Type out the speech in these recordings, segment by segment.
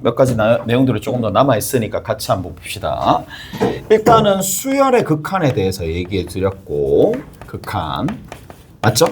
몇 가지 내용들이 조금 더 남아있으니까 같이 한번 봅시다. 일단은 수열의 극한에 대해서 얘기해 드렸고, 극한. 맞죠?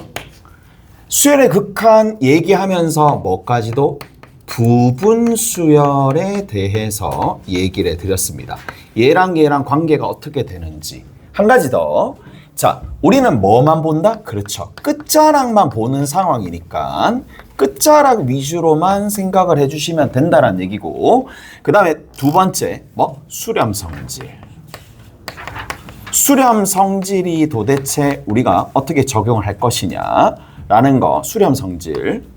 수열의 극한 얘기하면서 뭐까지도 부분 수열에 대해서 얘기를 해 드렸습니다. 얘랑 얘랑 관계가 어떻게 되는지. 한 가지 더. 자, 우리는 뭐만 본다? 그렇죠. 끝자락만 보는 상황이니까 끝자락 위주로만 생각을 해주시면 된다는 얘기고, 그 다음에 두 번째, 수렴성질. 수렴성질이 도대체 우리가 어떻게 적용을 할 것이냐라는 거, 수렴성질.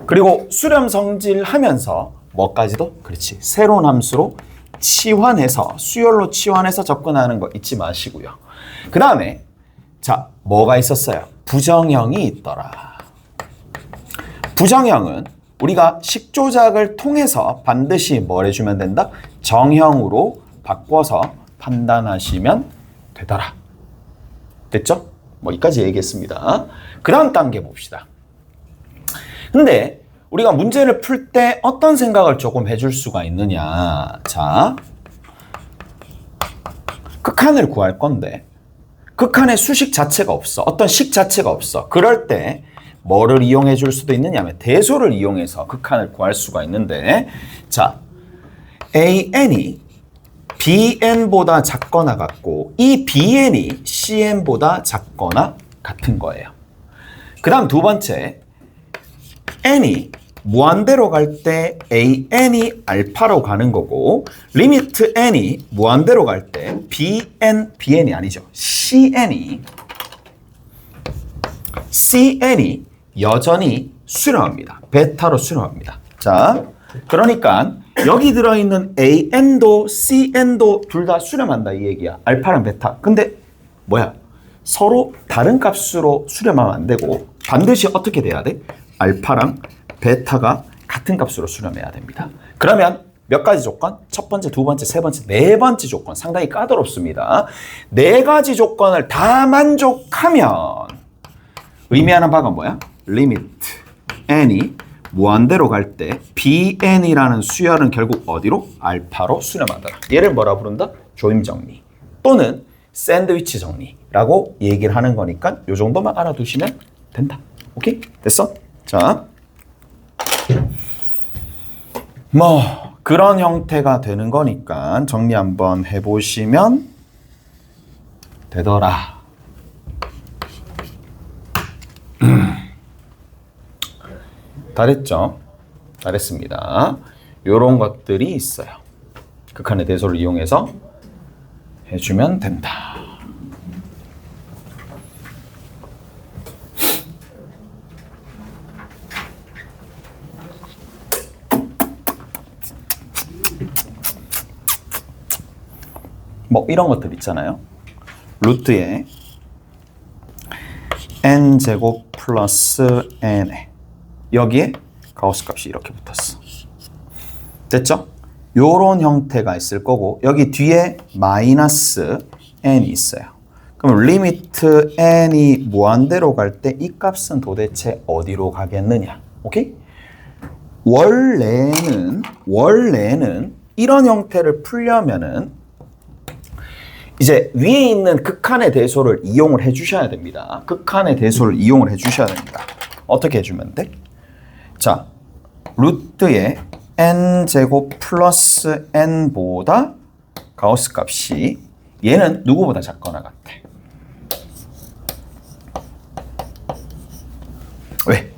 그리고 수렴성질 하면서 뭐까지도? 그렇지. 새로운 함수로 치환해서, 수열로 치환해서 접근하는 거 잊지 마시고요. 그 다음에, 자, 뭐가 있었어요? 부정형이 있더라. 부정형은 우리가 식조작을 통해서 반드시 뭘 해주면 된다? 정형으로 바꿔서 판단하시면 되더라. 됐죠? 여기까지 얘기했습니다. 그 다음 단계 봅시다. 근데 우리가 문제를 풀 때 어떤 생각을 조금 해줄 수가 있느냐. 자, 극한을 구할 건데 극한의 수식 자체가 없어. 어떤 식 자체가 없어. 그럴 때 뭐를 이용해 줄 수도 있느냐 하면 대소를 이용해서 극한을 구할 수가 있는데, 자, AN이 BN보다 작거나 같고 이 BN이 CN보다 작거나 같은 거예요. 그 다음 두 번째, N이 무한대로 갈 때 AN이 알파로 가는 거고, 리미트 N이 무한대로 갈 때 BN이 아니죠. CN이 여전히 수렴합니다. 베타로 수렴합니다. 자, 그러니까 여기 들어있는 AN도 CN도 둘 다 수렴한다 이 얘기야. 알파랑 베타. 근데 뭐야? 서로 다른 값으로 수렴하면 안 되고 반드시 어떻게 돼야 돼? 알파랑 베타가 같은 값으로 수렴해야 됩니다. 그러면 몇 가지 조건? 첫 번째, 두 번째, 세 번째, 네 번째 조건. 상당히 까다롭습니다. 네 가지 조건을 다 만족하면 의미하는 바가 뭐야? 리미트 n이 무한대로 갈 때 bn이라는 수열은 결국 어디로? 알파로 수렴하더라. 얘를 뭐라 부른다? 조임 정리 또는 샌드위치 정리라고 얘기를 하는 거니까 이 정도만 알아두시면 된다. 오케이? 됐어? 자, 그런 형태가 되는 거니까 정리 한번 해보시면 되더라. 다 됐죠? 다 됐습니다. 요런 것들이 있어요. 극한의 대소를 이용해서 해주면 된다. 이런 것들 있잖아요. 루트에 n제곱 플러스 n에 여기에 가우스 값이 이렇게 붙었어. 됐죠? 요런 형태가 있을 거고 여기 뒤에 마이너스 n이 있어요. 그럼 리미트 n이 무한대로 갈 때 이 값은 도대체 어디로 가겠느냐? 오케이? 원래는 이런 형태를 풀려면은 이제 위에 있는 극한의 대소를 이용을 해주셔야 됩니다. 극한의 대소를 이용을 해주셔야 됩니다. 어떻게 해주면 돼? 자, 루트에 n제곱 플러스 n보다 가우스 값이 얘는 누구보다 작거나 같아. 왜?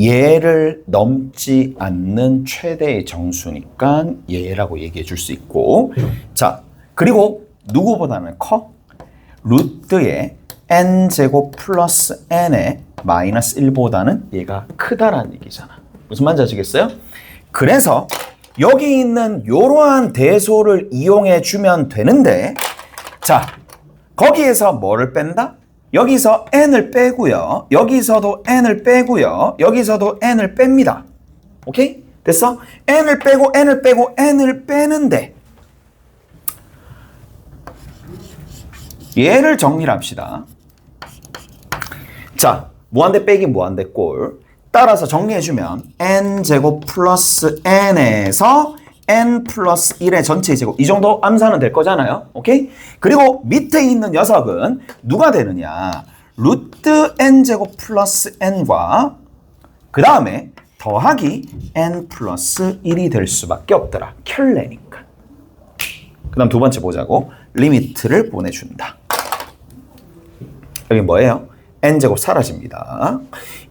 얘를 넘지 않는 최대의 정수니까 얘라고 얘기해 줄 수 있고, 자, 그리고 누구보다는 커? 루트에 n제곱 플러스 n의 마이너스 1보다는 얘가 크다라는 얘기잖아. 무슨 말인지 아시겠어요? 그래서 여기 있는 이러한 대소를 이용해 주면 되는데, 자, 거기에서 뭐를 뺀다? 여기서 n을 빼고요. 여기서도 n을 빼고요. 여기서도 n을 뺍니다. 오케이? 됐어? n을 빼고 n을 빼는데 얘를 정리를 합시다. 자, 무한대 빼기 무한대 꼴. 따라서 정리해주면 n제곱 플러스 n에서 n 플러스 1의 전체 제곱 이 정도 암산은 될 거잖아요. 오케이? 그리고 밑에 있는 녀석은 누가 되느냐? 루트 n제곱 플러스 n과 그 다음에 더하기 n 플러스 1이 될 수밖에 없더라. 켤레니까. 그 다음 두 번째 보자고. 리미트를 보내준다. 여기 뭐예요? n제곱 사라집니다.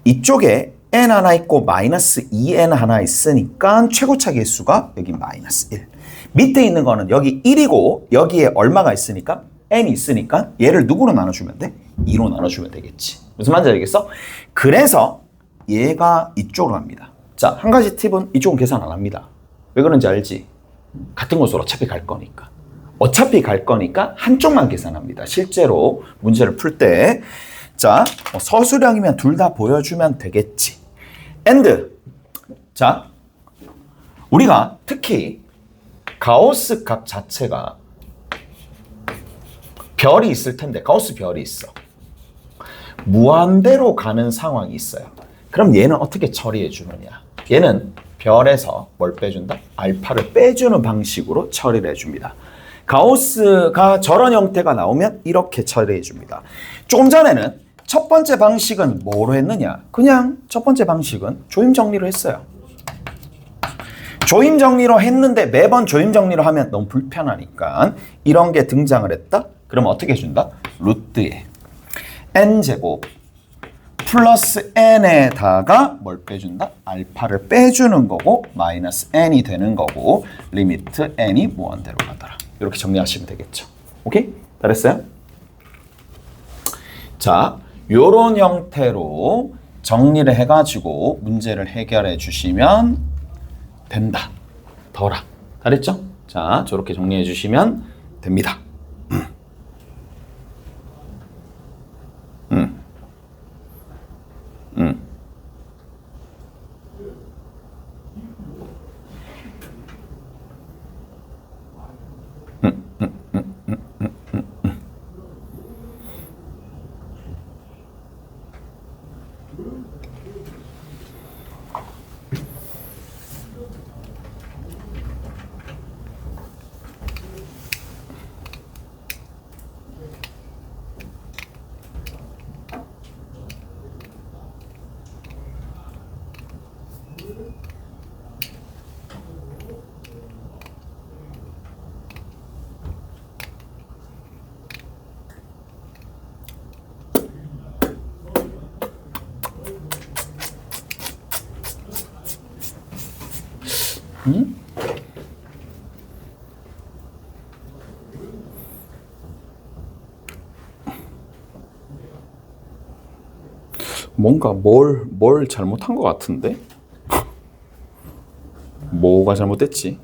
이쪽에 n 하나 있고 마이너스 2n 하나 있으니까 최고차 계수가 여기 마이너스 1. 밑에 있는 거는 여기 1이고 여기에 얼마가 있으니까 n이 있으니까 얘를 누구로 나눠주면 돼? 2로 나눠주면 되겠지. 무슨 말인지 알겠어? 그래서 얘가 이쪽으로 갑니다. 자, 한 가지 팁은 이쪽은 계산 안 합니다. 왜 그런지 알지? 같은 곳으로 어차피 갈 거니까. 어차피 갈 거니까 한쪽만 계산합니다. 실제로 문제를 풀 때. 자, 서술형이면 둘 다 보여주면 되겠지. and. 자, 우리가 특히 가우스 값 자체가 별이 있을 텐데, 가우스 별이 있어. 무한대로 가는 상황이 있어요. 그럼 얘는 어떻게 처리해 주느냐? 얘는 별에서 뭘 빼준다? 알파를 빼주는 방식으로 처리를 해줍니다. 가우스가 저런 형태가 나오면 이렇게 처리해 줍니다. 조금 전에는 첫 번째 방식은 뭐로 했느냐? 그냥 첫 번째 방식은 조임 정리로 했어요. 조임 정리로 했는데 매번 조임 정리로 하면 너무 불편하니까 이런 게 등장을 했다? 그러면 어떻게 해준다? 루트에 n제곱 플러스 n에다가 뭘 빼준다? 알파를 빼주는 거고 마이너스 n이 되는 거고 리미트 n이 무한대로 가더라. 이렇게 정리하시면 되겠죠. 오케이? 잘했어요? 자, 요런 형태로 정리를 해가지고 문제를 해결해 주시면 된다. 더라. 잘했죠? 자, 저렇게 정리해 주시면 됩니다. 뭔가 뭘 잘못한 것 같은데? 뭐가 잘못됐지?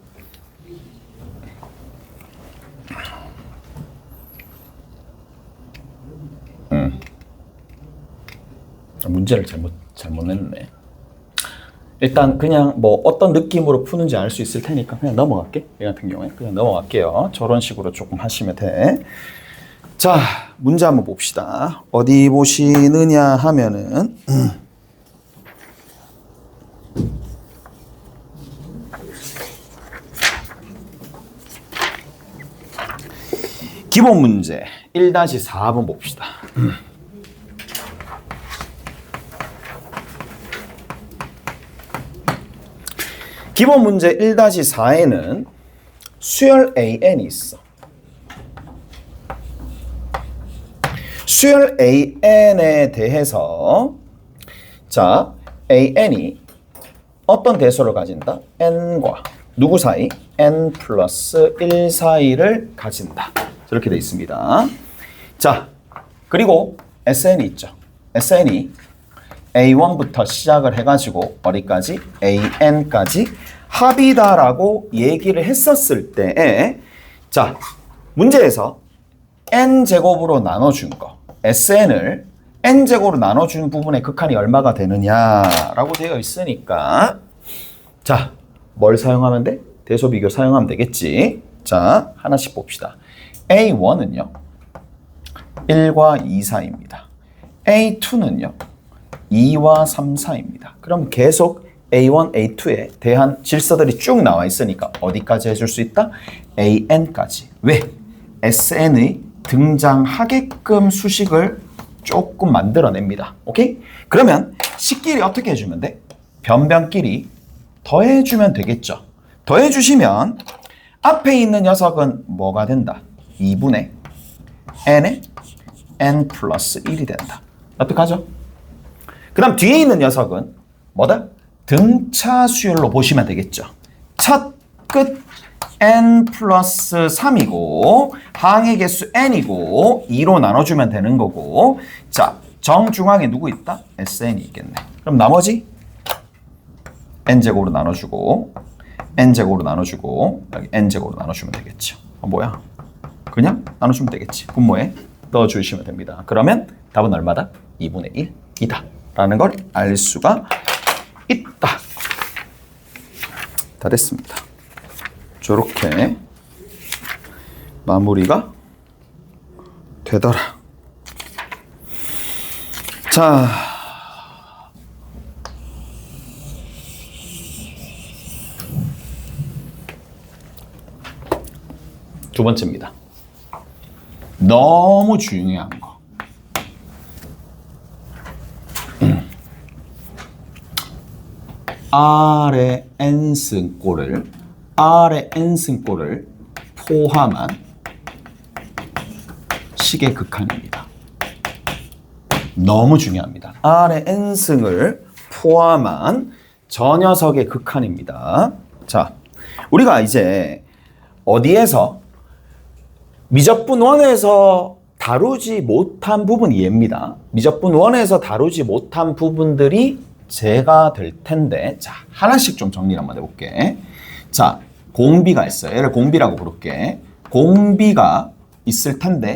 문제를 잘못 냈네. 일단 그냥 뭐 어떤 느낌으로 푸는지 알 수 있을 테니까 그냥 넘어갈게. 얘 같은 경우에 그냥 넘어갈게요. 저런 식으로 조금 하시면 돼. 자, 문제 한번 봅시다. 어디 보시느냐 하면은 기본 문제 1-4번 봅시다. 기본 문제 1-4에는 수열 AN이 있어. 수열 AN에 대해서 자, AN이 어떤 대소를 가진다? n과 누구 사이? n 플러스 1 사이를 가진다. 이렇게 돼 있습니다. 자, 그리고 SN이 있죠. SN이 A1부터 시작을 해가지고 어디까지? AN까지 합이다라고 얘기를 했었을 때에 자, 문제에서 n제곱으로 나눠준 거 SN을 n제곱으로 나눠준 부분의 극한이 얼마가 되느냐라고 되어 있으니까 자, 뭘 사용하면 돼? 대소 비교 사용하면 되겠지. 자, 하나씩 봅시다. A1은요 1과 2 사이입니다. A2는요 2와 3, 4입니다. 그럼 계속 A1, A2에 대한 질서들이 쭉 나와 있으니까 어디까지 해줄 수 있다? AN까지. 왜? SN의 등장하게끔 수식을 조금 만들어냅니다. 오케이? 그러면 식끼리 어떻게 해주면 돼? 변변끼리 더해주면 되겠죠. 더해주시면 앞에 있는 녀석은 뭐가 된다? 2분의 n에 n 플러스 1이 된다. 어떡하죠? 그 다음 뒤에 있는 녀석은 뭐다? 등차수열로 보시면 되겠죠. 첫 끝 n 플러스 3이고 항의 개수 n이고 2로 나눠주면 되는 거고, 자 정중앙에 누구 있다? SN이 있겠네. 그럼 나머지 n제곱으로 나눠주고 n제곱으로 나눠주고 여기 n제곱으로 나눠주면 되겠죠. 뭐야? 그냥 나눠주면 되겠지. 분모에 넣어주시면 됩니다. 그러면 답은 얼마다? 2분의 1이다 라는 걸 알 수가 있다. 다 됐습니다. 저렇게 마무리가 되더라. 자, 두 번째입니다. 너무 중요한 거. R의 n승꼴을 포함한 식의 극한입니다. 너무 중요합니다. R의 n승을 포함한 저 녀석의 극한입니다. 자, 우리가 이제 어디에서 미적분 1에서 다루지 못한 부분이 얘입니다. 미적분 1에서 다루지 못한 부분들이 제가 될 텐데, 자 하나씩 좀 정리를 한번 해볼게. 자, 공비가 있어요. 얘를 공비라고 부를게. 공비가 있을 텐데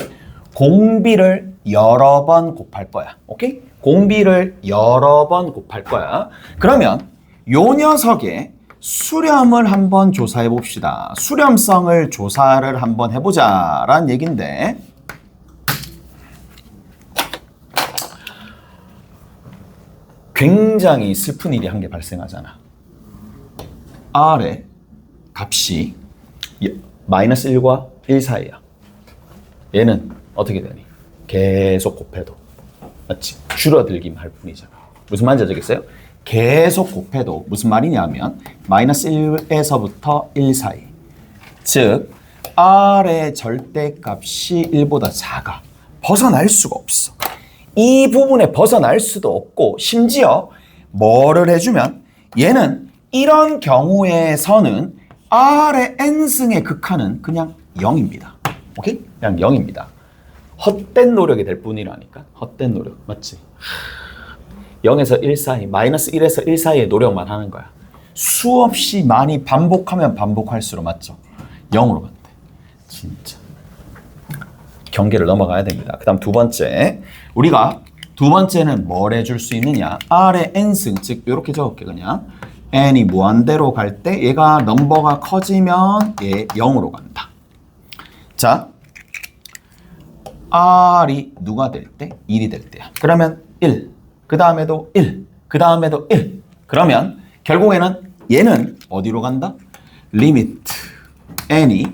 공비를 여러 번 곱할 거야. 오케이? 공비를 여러 번 곱할 거야. 그러면 요 녀석의 수렴을 한번 조사해 봅시다. 수렴성을 조사를 한번 해보자 라는 얘기인데, 굉장히 슬픈 일이 한 개 발생하잖아. R의 값이 마이너스 1과 1 사이야. 얘는 어떻게 되니? 계속 곱해도, 맞지? 줄어들기만 할 뿐이잖아. 무슨 말인지 알겠어요? 계속 곱해도 무슨 말이냐면 마이너스 1에서부터 1 사이. 즉 R의 절대값이 1보다 작아. 벗어날 수가 없어. 이 부분에 벗어날 수도 없고, 심지어 뭐를 해주면 얘는 이런 경우에서는 R의 n승의 극한은 그냥 0입니다. 오케이? 그냥 0입니다. 헛된 노력이 될 뿐이라니까. 헛된 노력. 맞지? 0에서 1 사이, 마이너스 1에서 1 사이의 노력만 하는 거야. 수없이 많이 반복하면 반복할수록, 맞죠? 0으로 간대. 진짜. 경계를 넘어가야 됩니다. 그 다음 두 번째. 우리가 두 번째는 뭘 해줄 수 있느냐? R의 n승, 즉 이렇게 적을게 그냥. n이 무한대로 갈 때 얘가 넘버가 커지면 얘 0으로 간다. 자, R이 누가 될 때? 1이 될 때야. 그러면 1, 그 다음에도 1, 그 다음에도 1. 그러면 결국에는 얘는 어디로 간다? 리미트 n이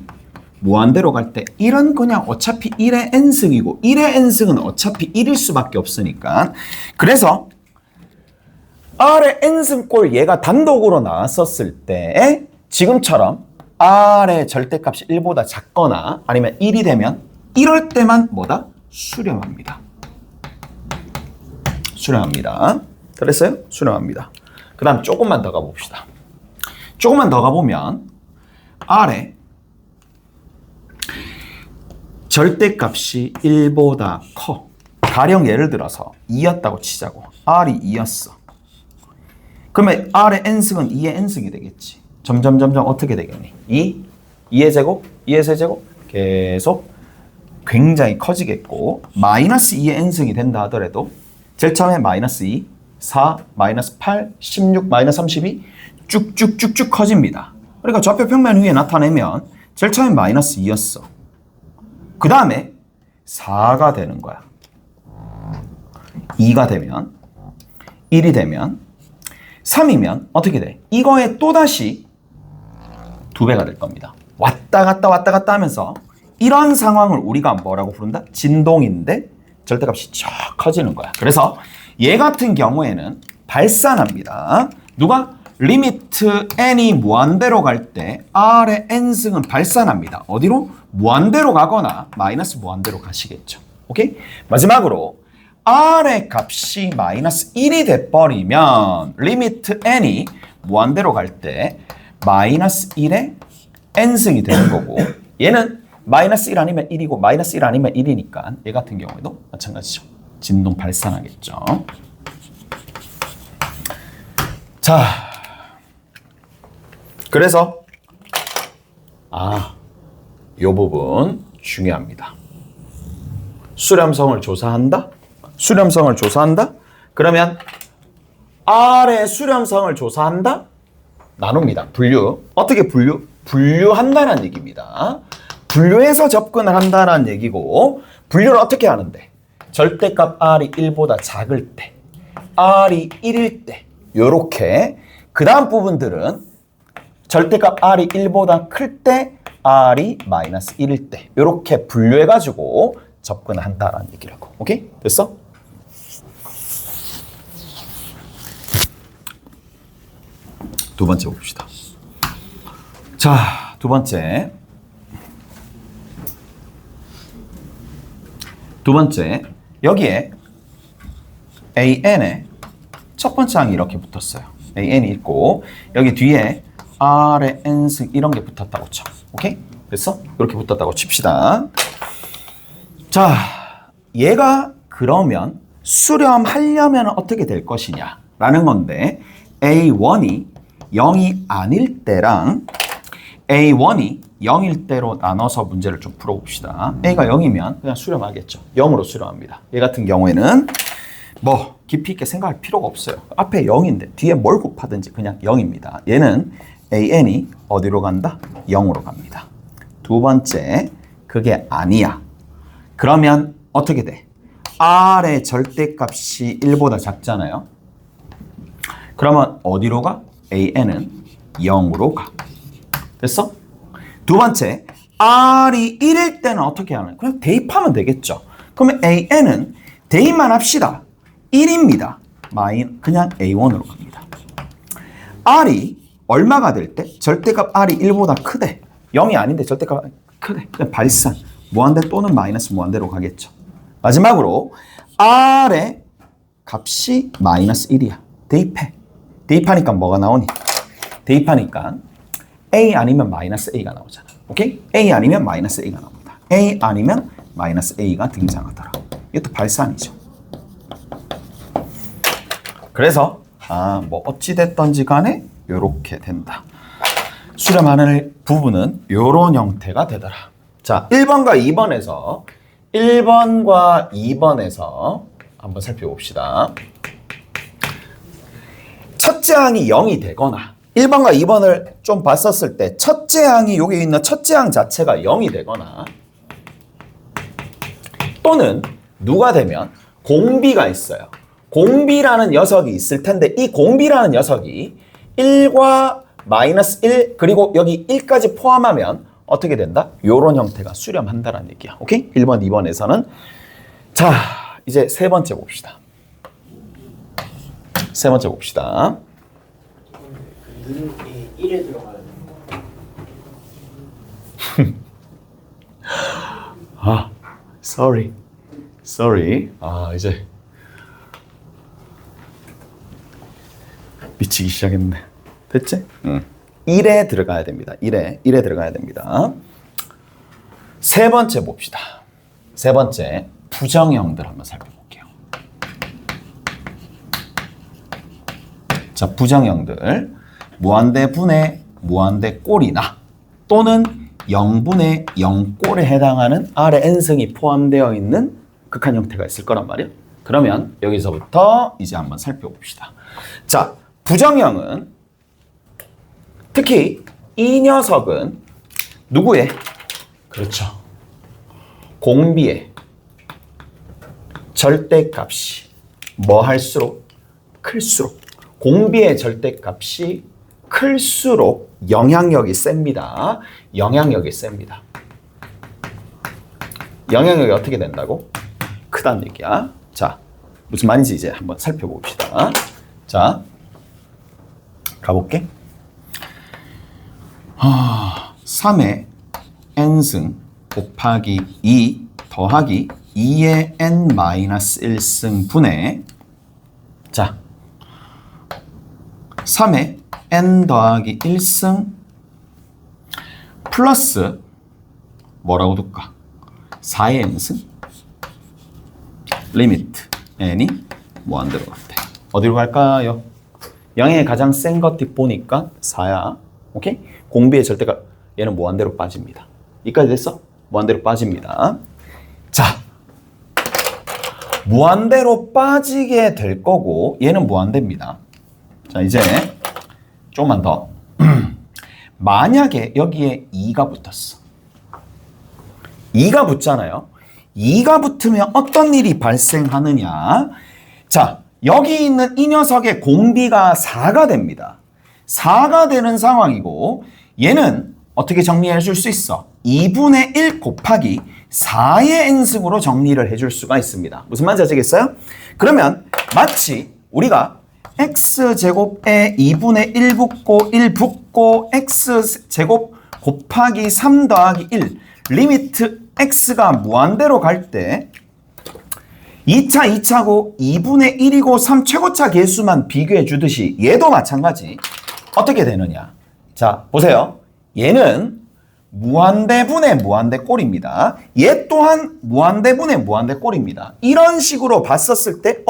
무한대로 갈 때 1은 그냥 어차피 1의 n승이고 1의 n승은 어차피 1일 수밖에 없으니까, 그래서 R의 n승꼴 얘가 단독으로 나왔었을 때 지금처럼 R의 절대값이 1보다 작거나 아니면 1이 되면 이럴 때만 뭐다? 수렴합니다. 수렴합니다. 그랬어요? 수렴합니다. 그 다음 조금만 더 가봅시다. 조금만 더 가보면 R의 절대값이 1보다 커. 가령 예를 들어서 2였다고 치자고. R이 2였어. 그러면 R의 n승은 2의 n승이 되겠지. 점점 어떻게 되겠니? 2의 제곱, 2의 세제곱 계속 굉장히 커지겠고, 마이너스 2의 n승이 된다 하더라도 제일 처음에 마이너스 2, 4, 마이너스 8, 16, 마이너스 32 쭉쭉쭉쭉 커집니다. 그러니까 좌표 평면 위에 나타내면 제일 처음에 마이너스 2였어. 그 다음에 4가 되는 거야. 2가 되면 1이 되면 3이면 어떻게 돼? 이거에 또다시 2배가 될 겁니다. 왔다 갔다 하면서 이런 상황을 우리가 뭐라고 부른다? 진동인데 절대값이 쭉 커지는 거야. 그래서 얘 같은 경우에는 발산합니다. 누가? 리미트 n이 무한대로 갈 때 r의 n승은 발산합니다. 어디로? 무한대로 가거나 마이너스 무한대로 가시겠죠. 오케이? 마지막으로 r의 값이 마이너스 1이 돼버리면 리미트 n이 무한대로 갈 때 마이너스 1의 n승이 되는 거고 얘는 마이너스 1 아니면 1이고 마이너스 1 아니면 1이니까 얘 같은 경우에도 마찬가지죠. 진동 발산하겠죠. 자, 그래서 요 부분 중요합니다. 수렴성을 조사한다? 수렴성을 조사한다? 그러면 R의 수렴성을 조사한다? 나눕니다. 분류. 어떻게 분류? 분류한다는 얘기입니다. 분류해서 접근을 한다는 얘기고 분류를 어떻게 하는데? 절대값 R이 1보다 작을 때, R이 1일 때 요렇게 그 다음 부분들은 절대값 R이 1보다 클 때, R이 마이너스 1일 때 요렇게 분류해가지고 접근을 한다는 얘기라고. 오케이? 됐어? 두 번째 봅시다. 자, 두 번째. 여기에 AN에 첫 번째 항이 이렇게 붙었어요. AN이 있고 여기 뒤에 R의 N승 이런 게 붙었다고 쳐. 오케이? 됐어? 이렇게 붙었다고 칩시다. 자, 얘가 그러면 수렴하려면 어떻게 될 것이냐 라는 건데 A1이 0이 아닐 때랑 A1이 0일 때로 나눠서 문제를 좀 풀어봅시다. A가 0이면 그냥 수렴하겠죠. 0으로 수렴합니다. 얘 같은 경우에는 뭐 깊이 있게 생각할 필요가 없어요. 앞에 0인데 뒤에 뭘 곱하든지 그냥 0입니다. 얘는 AN이 어디로 간다? 0으로 갑니다. 두 번째, 그게 아니야. 그러면 어떻게 돼? R의 절대값이 1보다 작잖아요. 그러면 어디로 가? AN은 0으로 가. 됐어? 두 번째, R이 1일 때는 어떻게 하나요? 그냥 대입하면 되겠죠. 그러면 AN은 대입만 합시다. 1입니다. 그냥 A1으로 갑니다. R이 얼마가 될 때? 절대값 R이 1보다 크대. 0이 아닌데 절대값 크대. 그냥 발산. 무한대 또는 마이너스 무한대로 가겠죠. 마지막으로 R의 값이 마이너스 1이야. 대입해. 대입하니까 뭐가 나오니? 대입하니까 A 아니면 마이너스 A가 나오잖아. 오케이? A 아니면 마이너스 A가 나옵니다. A 아니면 마이너스 A가 등장하더라. 이것도 발산이죠. 그래서 뭐 어찌됐던지 간에 요렇게 된다. 수렴하는 부분은 요런 형태가 되더라. 자, 1번과 2번에서 한번 살펴봅시다. 첫째 항이 0이 되거나 1번과 2번을 좀 봤었을 때 첫째 항이 여기 있는 첫째 항 자체가 0이 되거나 또는 누가 되면 공비가 있어요. 공비라는 녀석이 있을 텐데 이 공비라는 녀석이 1과 마이너스 1 그리고 여기 1까지 포함하면 어떻게 된다? 요런 형태가 수렴한다는 얘기야. 오케이? 1번, 2번에서는 자, 이제 세 번째 봅시다. 이 1에 들어가야 돼. sorry. 이제 미치기 시작했네. 됐지? 1에 들어가야 됩니다. 1에 들어가야 됩니다. 세 번째 봅시다. 세 번째, 부정형들 한번 살펴볼게요. 자, 부정형들. 무한대 분의 무한대 꼴이나 또는 0분의 0꼴에 해당하는 R의 n승이 포함되어 있는 극한 형태가 있을 거란 말이에요. 그러면 여기서부터 이제 한번 살펴봅시다. 자, 부정형은 특히 이 녀석은 누구의? 그렇죠. 공비의 절대값이 뭐 할수록 클수록 공비의 절대값이 클수록 영향력이 셉니다. 영향력이 셉니다. 영향력이 어떻게 된다고? 크다는 얘기야. 자, 무슨 말인지 이제 한번 살펴봅시다. 자, 가볼게. 3의 n승 곱하기 2 더하기 2의 n-1승 분의 자 3의 n 더하기 1승 플러스 뭐라고 둘까? 4의 n승 리미트 n이 무한대로 갈때 어디로 갈까요? 영의 가장 센 것들 보니까 4야. 오케이? 공비의 절대가 얘는 무한대로 빠집니다. 이까지 됐어? 무한대로 빠집니다. 자, 무한대로 빠지게 될 거고 얘는 무한대입니다. 자, 이제 조금만 더. 만약에 여기에 2가 붙었어. 2가 붙잖아요. 2가 붙으면 어떤 일이 발생하느냐. 자, 여기 있는 이 녀석의 공비가 4가 됩니다. 4가 되는 상황이고 얘는 어떻게 정리해 줄 수 있어? 2분의 1 곱하기 4의 n승으로 정리를 해줄 수가 있습니다. 무슨 말인지 아시겠어요? 그러면 마치 우리가 x제곱에 2분의 1 붙고 1 붙고 x제곱 곱하기 3 더하기 1 리미트 x가 무한대로 갈 때 2차 2차고 2분의 1이고 3 최고차 계수만 비교해 주듯이 얘도 마찬가지. 어떻게 되느냐? 자, 보세요. 얘는 무한대분의 무한대꼴입니다. 얘 또한 무한대분의 무한대꼴입니다. 이런 식으로 봤었을 때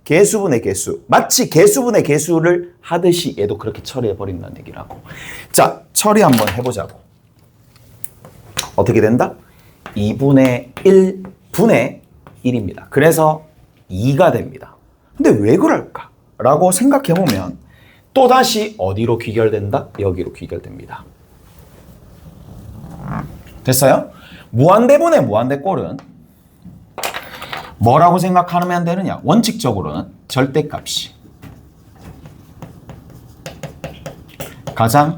개수분의 개수. 마치 개수분의 개수를 하듯이 얘도 그렇게 처리해버린다는 얘기라고. 자, 처리 한번 해보자고. 어떻게 된다? 2분의 1분의 1입니다. 그래서 2가 됩니다. 근데 왜 그럴까? 라고 생각해보면 또다시 어디로 귀결된다? 여기로 귀결됩니다. 됐어요? 무한대분의 무한대꼴은 뭐라고 생각하면 되느냐? 원칙적으로는 절대값이 가장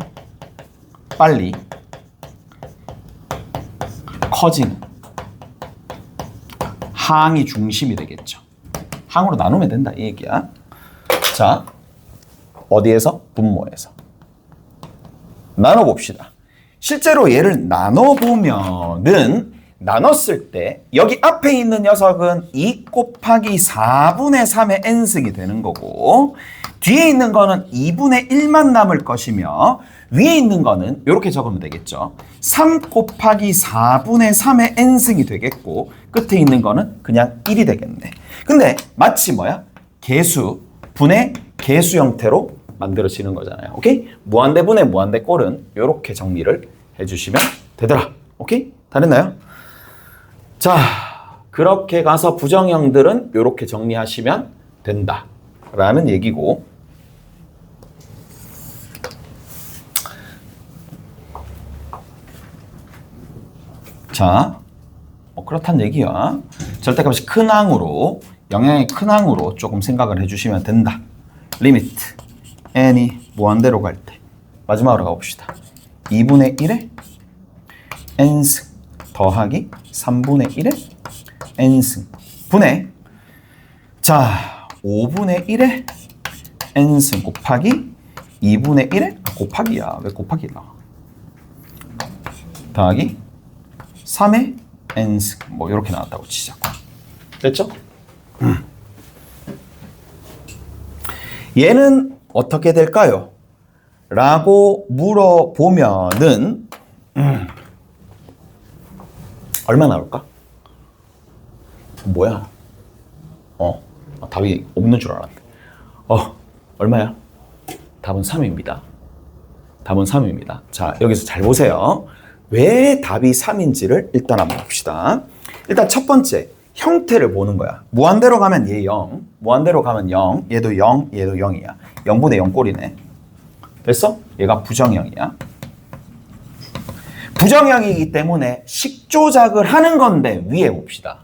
빨리 커지는 항이 중심이 되겠죠. 항으로 나누면 된다 이 얘기야. 자, 어디에서? 분모에서. 나눠봅시다. 실제로 얘를 나눠보면은 나눴을 때 여기 앞에 있는 녀석은 2 곱하기 4분의 3의 n승이 되는 거고 뒤에 있는 거는 2분의 1만 남을 것이며 위에 있는 거는 이렇게 적으면 되겠죠. 3 곱하기 4분의 3의 n승이 되겠고 끝에 있는 거는 그냥 1이 되겠네. 근데 마치 뭐야? 개수, 분의 개수 형태로 만들어지는 거잖아요. 오케이? 무한대분의 무한대꼴은 이렇게 정리를 해주시면 되더라. 오케이? 다 됐나요? 자, 그렇게 가서 부정형들은 이렇게 정리하시면 된다. 라는 얘기고 자, 그렇다는 얘기야. 절대값이 큰 항으로 영향이 큰 항으로 조금 생각을 해주시면 된다. 리미트 n이 무한대로 갈 때 마지막으로 가봅시다. 2분의 1에 n승 더하기 3분의 1에 n승 분의 자 5분의 1에 n승 곱하기 2분의 1에 곱하기야. 왜 곱하기 나와? 더하기 3의 n승 뭐 이렇게 나왔다고 치자고. 됐죠? 얘는 어떻게 될까요? 라고 물어보면은 얼마 나올까? 뭐야? 답이 없는 줄 알았는데. 얼마야? 답은 3입니다. 답은 3입니다. 자, 여기서 잘 보세요. 왜 답이 3인지를 일단 한번 봅시다. 일단 첫 번째, 형태를 보는 거야. 무한대로 가면 얘 0, 무한대로 가면 0, 얘도 0, 얘도 0이야. 0분의 0 꼴이네. 됐어? 얘가 부정형이야. 부정형이기 때문에 식조작을 하는 건데 위에 봅시다.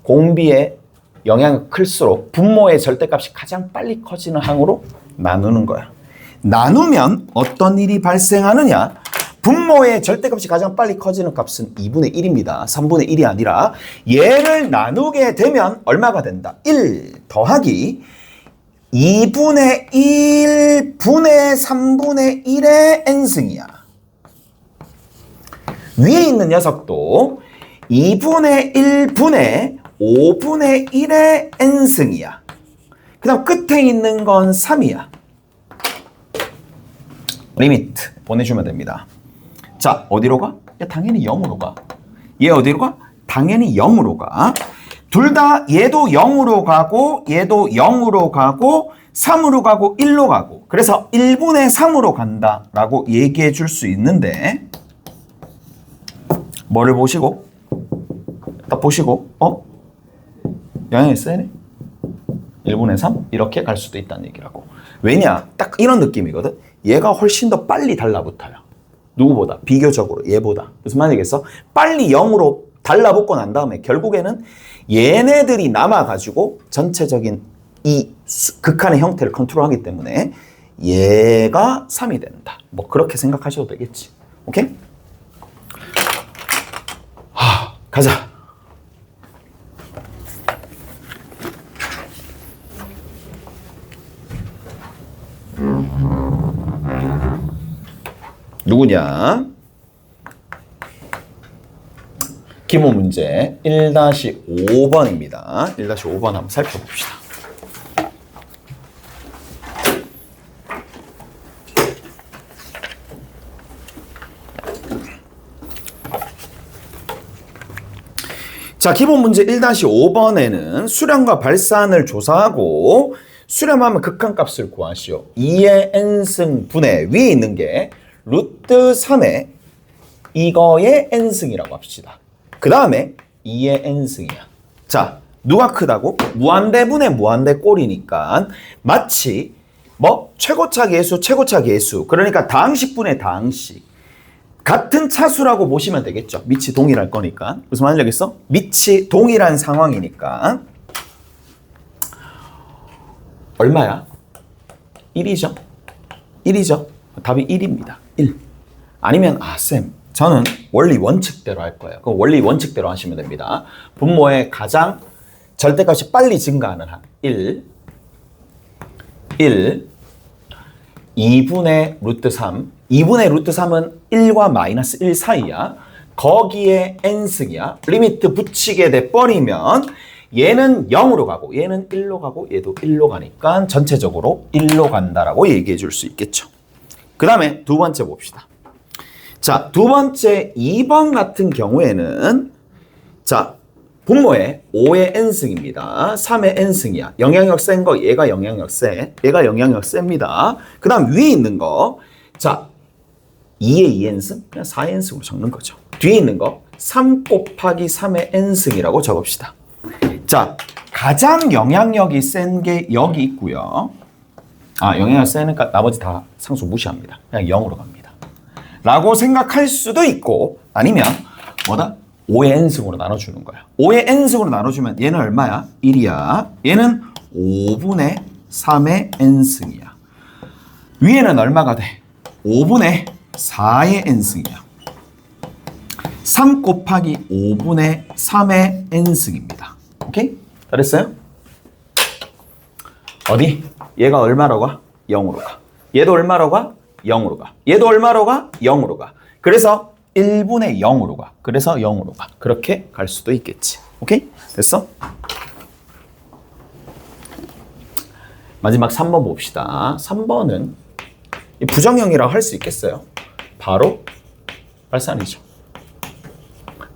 공비의 영향이 클수록 분모의 절대값이 가장 빨리 커지는 항으로 나누는 거야. 나누면 어떤 일이 발생하느냐? 분모의 절대값이 가장 빨리 커지는 값은 2분의 1입니다. 3분의 1이 아니라 얘를 나누게 되면 얼마가 된다? 1 더하기 2분의 1 분의 3분의 1의 n승이야. 위에 있는 녀석도 2분의 1 분의 5분의 1의 n승이야. 그 다음 끝에 있는 건 3이야. 리미트 보내주면 됩니다. 자, 어디로 가? 야, 당연히 0으로 가. 얘 어디로 가? 당연히 0으로 가. 둘 다 얘도 0으로 가고 얘도 0으로 가고 3으로 가고 1로 가고 그래서 1분의 3으로 간다라고 얘기해 줄 수 있는데 뭐를 보시고? 딱 보시고 영향이 세네? 1분의 3? 이렇게 갈 수도 있다는 얘기라고. 왜냐? 딱 이런 느낌이거든. 얘가 훨씬 더 빨리 달라붙어요. 누구보다? 비교적으로 얘보다. 무슨 말이겠어? 빨리 0으로 달라붙고 난 다음에 결국에는 얘네들이 남아가지고 전체적인 이 극한의 형태를 컨트롤하기 때문에 얘가 3이 된다. 뭐 그렇게 생각하셔도 되겠지. 오케이? 가자. 누구냐? 기본 문제 1-5번입니다. 1-5번 한번 살펴봅시다. 자, 기본 문제 1-5번에는 수렴과 발산을 조사하고 수렴하면 극한값을 구하시오. 2의 n승 분의 위에 있는 게 루트 3의 이거의 n승이라고 합시다. 그 다음에 2의 n승이야. 자, 누가 크다고? 무한대분의 무한대꼴이니까 마치 뭐 최고차 계수, 최고차 계수. 그러니까 다항식분의 다항식. 같은 차수라고 보시면 되겠죠. 밑이 동일할 거니까. 무슨 말인지 알겠어? 밑이 동일한 상황이니까. 얼마야? 1이죠. 1이죠. 답이 1입니다. 1. 아니면 쌤, 저는 원리 원칙대로 할 거예요. 그럼 원리 원칙대로 하시면 됩니다. 분모의 가장 절대값이 빨리 증가하는 한 1, 2분의 루트 3. 2분의 루트 3은 1과 마이너스 1 사이야. 거기에 n승이야. 리미트 붙이게 돼버리면 얘는 0으로 가고 얘는 1로 가고 얘도 1로 가니까 전체적으로 1로 간다라고 얘기해 줄 수 있겠죠. 그 다음에 두 번째 봅시다. 자, 두 번째 2번 같은 경우에는 자, 분모에 5의 n승입니다. 3의 n승이야. 영향력 센 거 얘가 영향력 세. 얘가 영향력 셉니다. 그 다음 위에 있는 거 자, 2의 2n승? 그냥 4n승으로 적는 거죠. 뒤에 있는 거 3 곱하기 3의 n승이라고 적읍시다. 자, 가장 영향력이 센 게 여기 있고요. 영향력 세니까 나머지 다 상수 무시합니다. 그냥 0으로 갑니다. 라고 생각할 수도 있고 아니면 뭐다? 5의 n승으로 나눠주는 거야. 5의 n승으로 나눠주면 얘는 얼마야? 1이야. 얘는 5분의 3의 n승이야. 위에는 얼마가 돼? 5분의 4의 n승이야. 3 곱하기 5분의 3의 n승입니다. 오케이? 잘했어요? 어디? 얘가 얼마로 가? 0으로 가. 얘도 얼마로 가? 0으로 가. 얘도 얼마로 가? 0으로 가. 그래서 1분의 0으로 가. 그래서 0으로 가. 그렇게 갈 수도 있겠지. 오케이? 됐어? 마지막 3번 봅시다. 3번은 부정형이라고 할 수 있겠어요? 바로 발산이죠.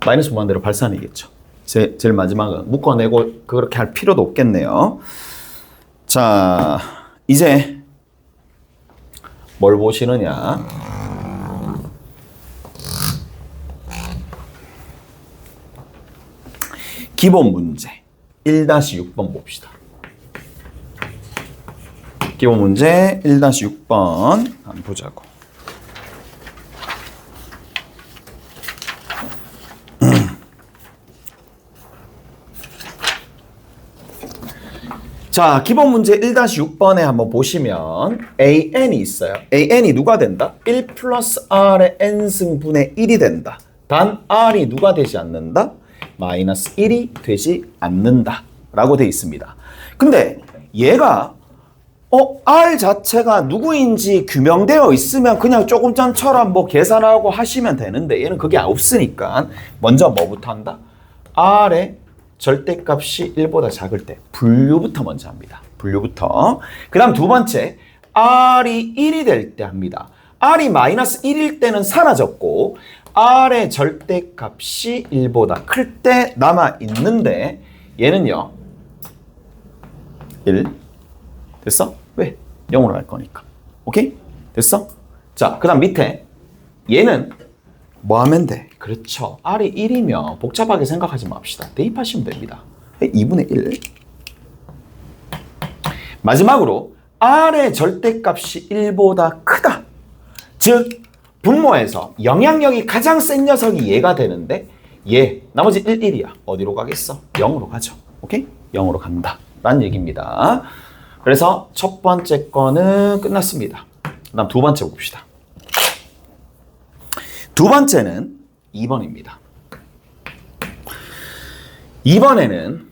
마이너스 무한대로 발산이겠죠. 제일 마지막은 묶어내고 그렇게 할 필요도 없겠네요. 자, 이제 뭘 보시느냐. 기본 문제 1-6번 봅시다. 기본 문제 1-6번 한번 보자고. 자, 기본 문제 1-6번에 한번 보시면 AN이 있어요. AN이 누가 된다? 1 플러스 R의 N승분의 1이 된다. 단 R이 누가 되지 않는다? 마이너스 1이 되지 않는다 라고 되어 있습니다. 근데 얘가 R 자체가 누구인지 규명되어 있으면 그냥 조금 전처럼 뭐 계산하고 하시면 되는데 얘는 그게 없으니까 먼저 뭐부터 한다? R의 절대값이 1보다 작을 때 분류부터 먼저 합니다. 분류부터. 그 다음 두 번째, R이 1이 될 때 합니다. R이 마이너스 1일 때는 사라졌고 R의 절대값이 1보다 클 때 남아있는데 얘는요 1 됐어? 왜? 0으로 갈 거니까. 오케이? 됐어? 자, 그 다음 밑에 얘는 뭐 하면 돼? 그렇죠. R이 1이면 복잡하게 생각하지 맙시다. 대입하시면 됩니다. 2분의 1. 마지막으로 R의 절대값이 1보다 크다. 즉 분모에서 영향력이 가장 센 녀석이 얘가 되는데 얘 나머지 1, 1이야. 어디로 가겠어? 0으로 가죠. 오케이? 0으로 간다. 라는 얘기입니다. 그래서 첫 번째 거는 끝났습니다. 그 다음 두 번째 봅시다. 두 번째는 2번입니다. 2번에는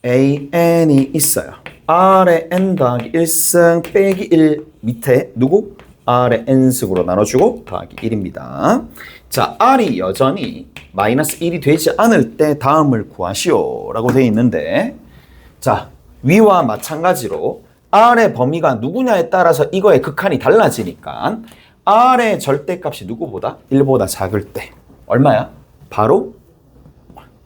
AN이 있어요. R의 N 더하기 1승 빼기 1 밑에 누구? R의 N승으로 나눠주고 더하기 1입니다. 자, R이 여전히 마이너스 1이 되지 않을 때 다음을 구하시오 라고 되어 있는데 자, 위와 마찬가지로 R의 범위가 누구냐에 따라서 이거의 극한이 달라지니까 R의 절대값이 누구보다? 1보다 작을 때 얼마야? 바로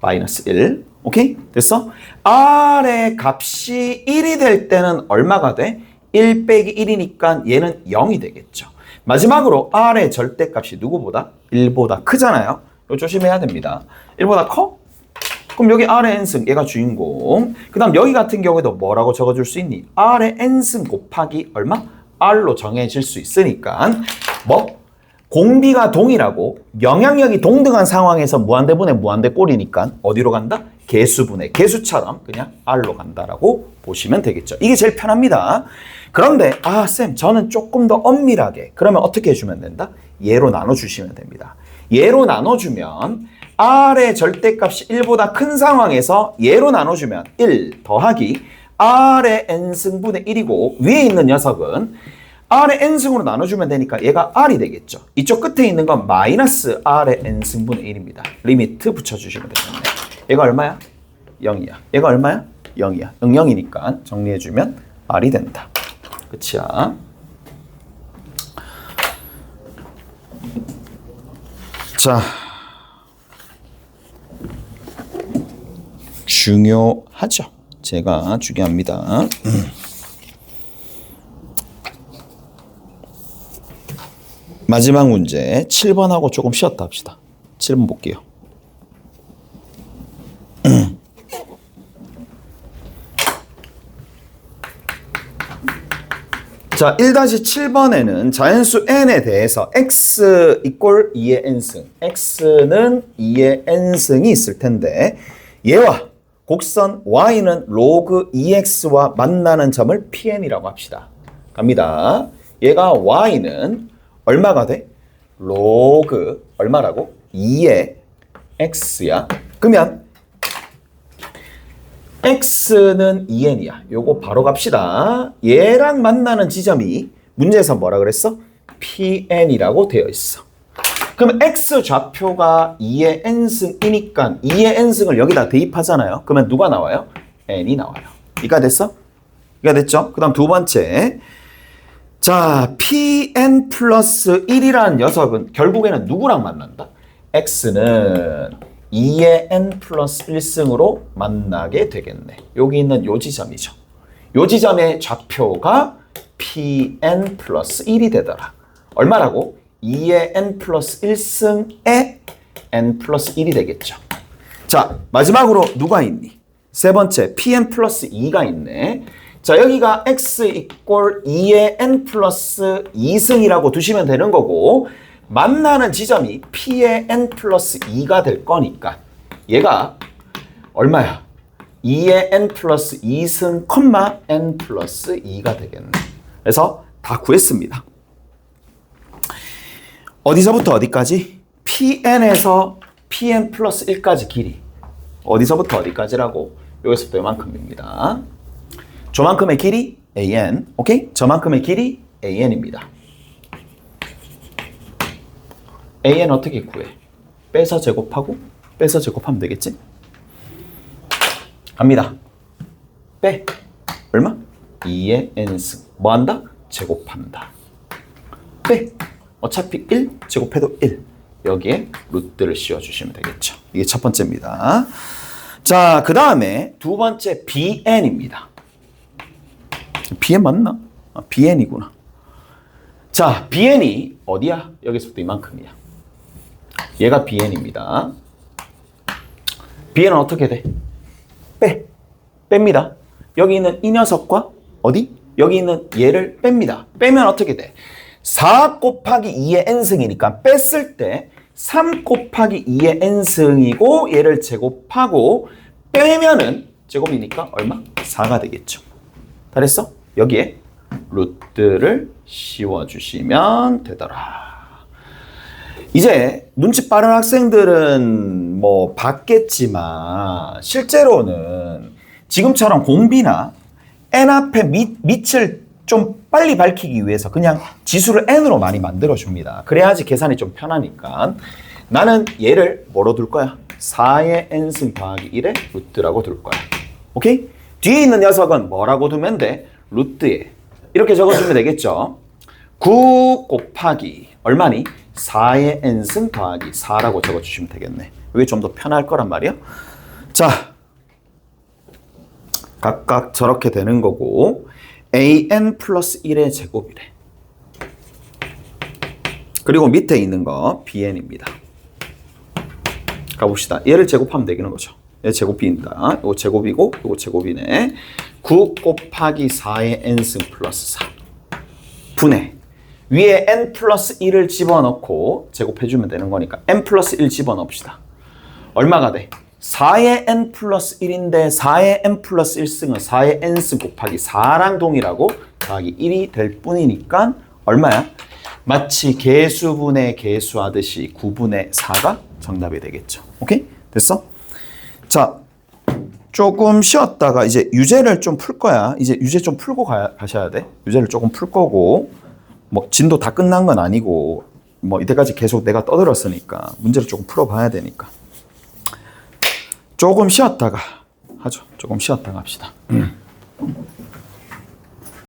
마이너스 1. 오케이? 됐어? R의 값이 1이 될 때는 얼마가 돼? 1 빼기 1이니까 얘는 0이 되겠죠. 마지막으로 R의 절대값이 누구보다? 1보다 크잖아요. 이거 조심해야 됩니다. 1보다 커? 그럼 여기 R의 N승, 얘가 주인공. 그 다음 여기 같은 경우에도 뭐라고 적어줄 수 있니? R의 N승 곱하기 얼마? R로 정해질 수 있으니까 뭐? 공비가 동일하고 영향력이 동등한 상황에서 무한대분의 무한대꼴이니까 어디로 간다? 개수분의 개수처럼 그냥 R로 간다라고 보시면 되겠죠. 이게 제일 편합니다. 그런데 쌤 저는 조금 더 엄밀하게 그러면 어떻게 해주면 된다? 얘로 나눠주시면 됩니다. 얘로 나눠주면 R의 절대값이 1보다 큰 상황에서 얘로 나눠주면 1 더하기 R의 N승분의 1이고 위에 있는 녀석은 R의 N승으로 나눠주면 되니까 얘가 R이 되겠죠. 이쪽 끝에 있는 건 마이너스 R의 N승분의 1입니다. 리미트 붙여주시면 되겠네. 얘가 얼마야? 0이야. 얘가 얼마야? 0이야. 0이니까 정리해주면 R이 된다. 끝이야. 자, 중요하죠. 제가 중요합니다. 마지막 문제 7번하고 조금 쉬었다 합시다. 7번 볼게요. 자, 1-7번에는 자연수 n에 대해서 x 이꼴 2의 n승, x는 2의 n승이 있을 텐데 얘와 곡선 y는 로그 2x와 만나는 점을 pn이라고 합시다. 갑니다. 얘가 y는 얼마가 돼? 로그 얼마라고? 2의 x야. 그러면 x는 2n이야. 요거 바로 갑시다. 얘랑 만나는 지점이 문제에서 뭐라 그랬어? pn이라고 되어 있어. 그러면 x 좌표가 2의 n승이니까 2의 n승을 여기다 대입하잖아요. 그러면 누가 나와요? n이 나와요. 이가 됐어? 이가 됐죠? 그 다음 두 번째. 자, pn 플러스 1이라는 녀석은 결국에는 누구랑 만난다? x는 2의 n 플러스 1승으로 만나게 되겠네. 여기 있는 요 지점이죠. 요 지점의 좌표가 pn 플러스 1이 되더라. 얼마라고? 2의 n 플러스 1승의 n 플러스 1이 되겠죠. 자, 마지막으로 누가 있니? 세 번째, pn 플러스 2가 있네. 자, 여기가 x 이꼴 2의 n 플러스 2승이라고 두시면 되는 거고 만나는 지점이 p의 n 플러스 2가 될 거니까 얘가 얼마야? 2의 n 플러스 2승, n 플러스 2가 되겠네. 그래서 다 구했습니다. 어디서부터 어디까지? pn에서 pn 플러스 1까지 길이. 어디서부터 어디까지라고? 여기서부터 이만큼입니다. 저만큼의 길이 an, 오케이? 저만큼의 길이 an입니다. an 어떻게 구해? 빼서 제곱하고 빼서 제곱하면 되겠지? 갑니다. 빼. 얼마? 2의 n승. 뭐 한다? 제곱한다. 빼. 어차피 1 제곱해도 1. 여기에 루트를 씌워주시면 되겠죠. 이게 첫 번째입니다. 자, 그 다음에 두 번째 bn입니다. bn 맞나? 아, bn이구나. 자, bn이 어디야? 여기서부터 이만큼이야. 얘가 bn입니다. bn은 어떻게 돼? 빼. 뺍니다. 여기 있는 이 녀석과 어디? 여기 있는 얘를 뺍니다. 빼면 어떻게 돼? 4 곱하기 2의 n승이니까 뺐을 때 3 곱하기 2의 n승이고 얘를 제곱하고 빼면은 제곱이니까 얼마? 4가 되겠죠. 다 됐어? 여기에 루트를 씌워주시면 되더라. 이제 눈치 빠른 학생들은 뭐 봤겠지만 실제로는 지금처럼 공비나 n 앞에 밑을 좀 빨리 밝히기 위해서 그냥 지수를 n으로 많이 만들어줍니다. 그래야지 계산이 좀 편하니까. 나는 얘를 뭐로 둘 거야? 4의 n승 더하기 1의 루트라고 둘 거야. 오케이? 뒤에 있는 녀석은 뭐라고 두면 돼? 루트에. 이렇게 적어주면 되겠죠? 9 곱하기 얼마니? 4의 n승 더하기 4라고 적어주시면 되겠네. 이게 좀 더 편할 거란 말이야. 자, 각각 저렇게 되는 거고 an 플러스 1의 제곱이래. 그리고 밑에 있는 거 bn입니다. 가봅시다. 얘를 제곱하면 되는 거죠. 얘 제곱입니다. 이거 제곱이고 이거 제곱이네. 9 곱하기 4의 n승 플러스 4 분해. 위에 n 플러스 1을 집어넣고 제곱해주면 되는 거니까 n 플러스 1 집어넣읍시다. 얼마가 돼? 4의 n 플러스 1인데 4의 n 플러스 1승은 4의 n승 곱하기 4랑 동일하고 더하기 1이 될 뿐이니까 얼마야? 마치 개수분의 개수하듯이 9분의 4가 정답이 되겠죠. 오케이? 됐어? 자, 조금 쉬었다가 이제 유제를 좀 풀 거야. 이제 유제 좀 풀고 가셔야 돼. 유제를 조금 풀 거고 뭐 진도 다 끝난 건 아니고 뭐 이때까지 계속 내가 떠들었으니까 문제를 조금 풀어봐야 되니까 조금 쉬었다가 하죠. 조금 쉬었다가 합시다.